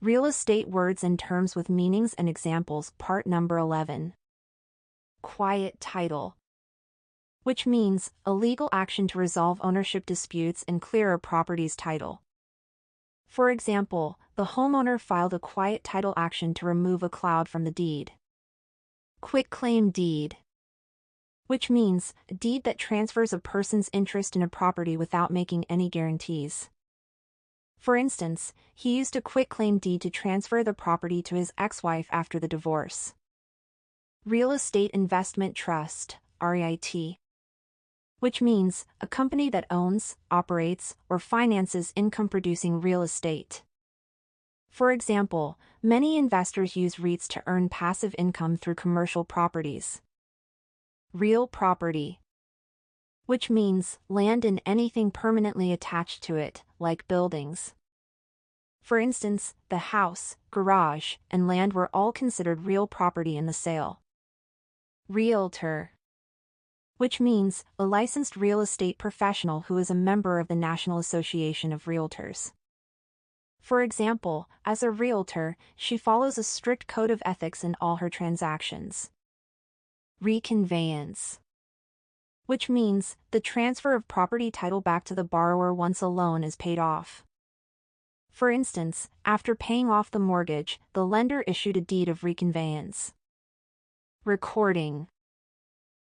Real estate words and terms with meanings and examples, part number 11. Quiet title, which means a legal action to resolve ownership disputes and clear a property's title. For example, the homeowner filed a quiet title action to remove a cloud from the deed. Quitclaim deed, which means a deed that transfers a person's interest in a property without making any guarantees. For instance, he used a quitclaim deed to transfer the property to his ex-wife after the divorce. Real Estate Investment Trust, REIT, which means a company that owns, operates, or finances income-producing real estate. For example, many investors use REITs to earn passive income through commercial properties. Real property, which means land and anything permanently attached to it, like buildings. For instance, the house, garage, and land were all considered real property in the sale. Realtor, which means a licensed real estate professional who is a member of the National Association of Realtors. For example, as a realtor, she follows a strict code of ethics in all her transactions. Reconveyance, which means the transfer of property title back to the borrower once a loan is paid off. For instance, after paying off the mortgage, the lender issued a deed of reconveyance. Recording,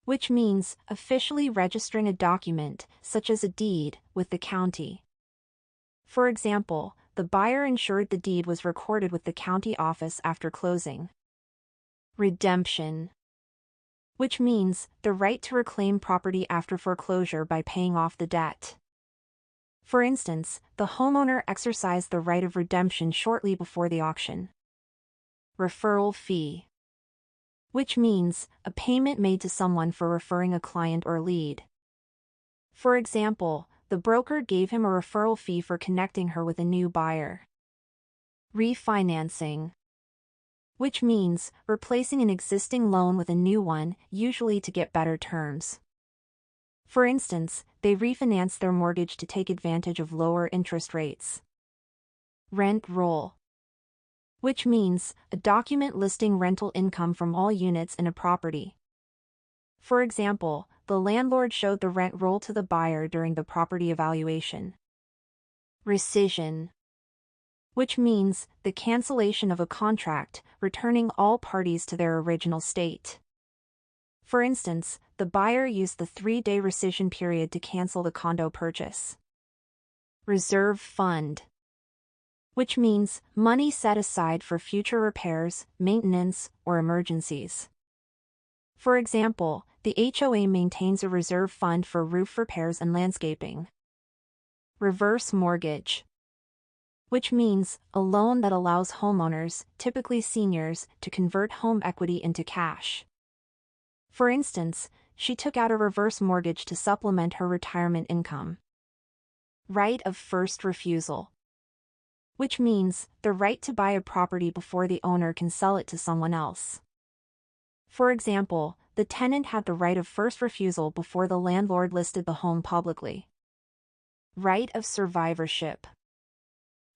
which means officially registering a document, such as a deed, with the county. For example, the buyer ensured the deed was recorded with the county office after closing. Redemption, which means the right to reclaim property after foreclosure by paying off the debt. For instance, the homeowner exercised the right of redemption shortly before the auction. Referral fee, which means a payment made to someone for referring a client or lead. For example, the broker gave him a referral fee for connecting her with a new buyer. Refinancing, which means replacing an existing loan with a new one, usually to get better terms. For instance, they refinanced their mortgage to take advantage of lower interest rates. Rent roll, which means a document listing rental income from all units in a property. For example, the landlord showed the rent roll to the buyer during the property evaluation. Rescission, which means the cancellation of a contract, returning all parties to their original state. For instance, the buyer used the 3-day rescission period to cancel the condo purchase. Reserve fund, which means money set aside for future repairs, maintenance, or emergencies. For example, the HOA maintains a reserve fund for roof repairs and landscaping. Reverse mortgage, which means a loan that allows homeowners, typically seniors, to convert home equity into cash. For instance, she took out a reverse mortgage to supplement her retirement income. Right of first refusal, which means the right to buy a property before the owner can sell it to someone else. For example, the tenant had the right of first refusal before the landlord listed the home publicly. Right of survivorship,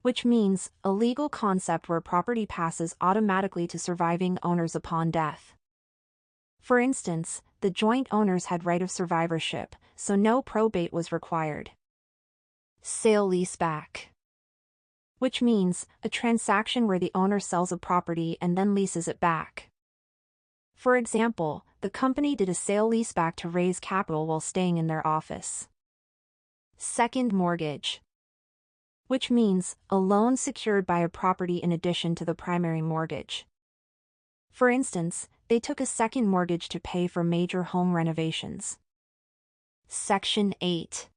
which means a legal concept where property passes automatically to surviving owners upon death. For instance, the joint owners had right of survivorship, so no probate was required. Sale-leaseback, which means a transaction where the owner sells a property and then leases it back. For example, the company did a sale-leaseback to raise capital while staying in their office. Second mortgage, which means a loan secured by a property in addition to the primary mortgage. For instance, they took a second mortgage to pay for major home renovations. Section 8,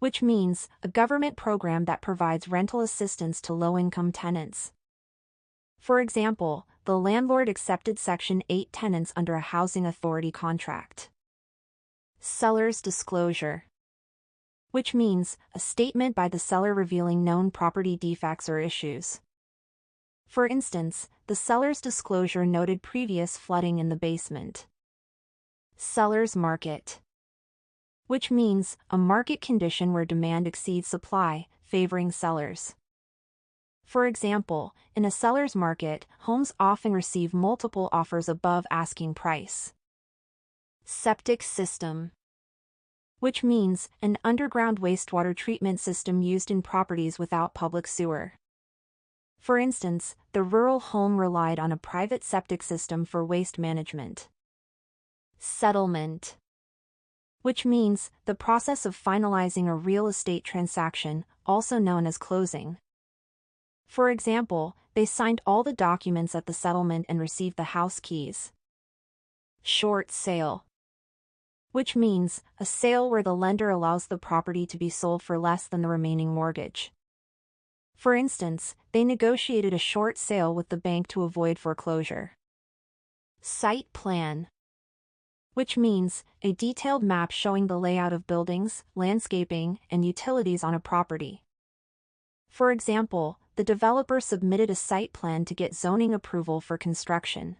which means a government program that provides rental assistance to low-income tenants. For example, the landlord accepted Section 8 tenants under a housing authority contract. Seller's disclosure, which means a statement by the seller revealing known property defects or issues. For instance, the seller's disclosure noted previous flooding in the basement. Seller's market, which means a market condition where demand exceeds supply, favoring sellers. For example, in a seller's market, homes often receive multiple offers above asking price. Septic system, which means an underground wastewater treatment system used in properties without public sewer. For instance, the rural home relied on a private septic system for waste management. Settlement, which means the process of finalizing a real estate transaction, also known as closing. For example, they signed all the documents at the settlement and received the house keys. Short sale, which means a sale where the lender allows the property to be sold for less than the remaining mortgage. For instance, they negotiated a short sale with the bank to avoid foreclosure. Site plan, which means a detailed map showing the layout of buildings, landscaping, and utilities on a property. For example, the developer submitted a site plan to get zoning approval for construction.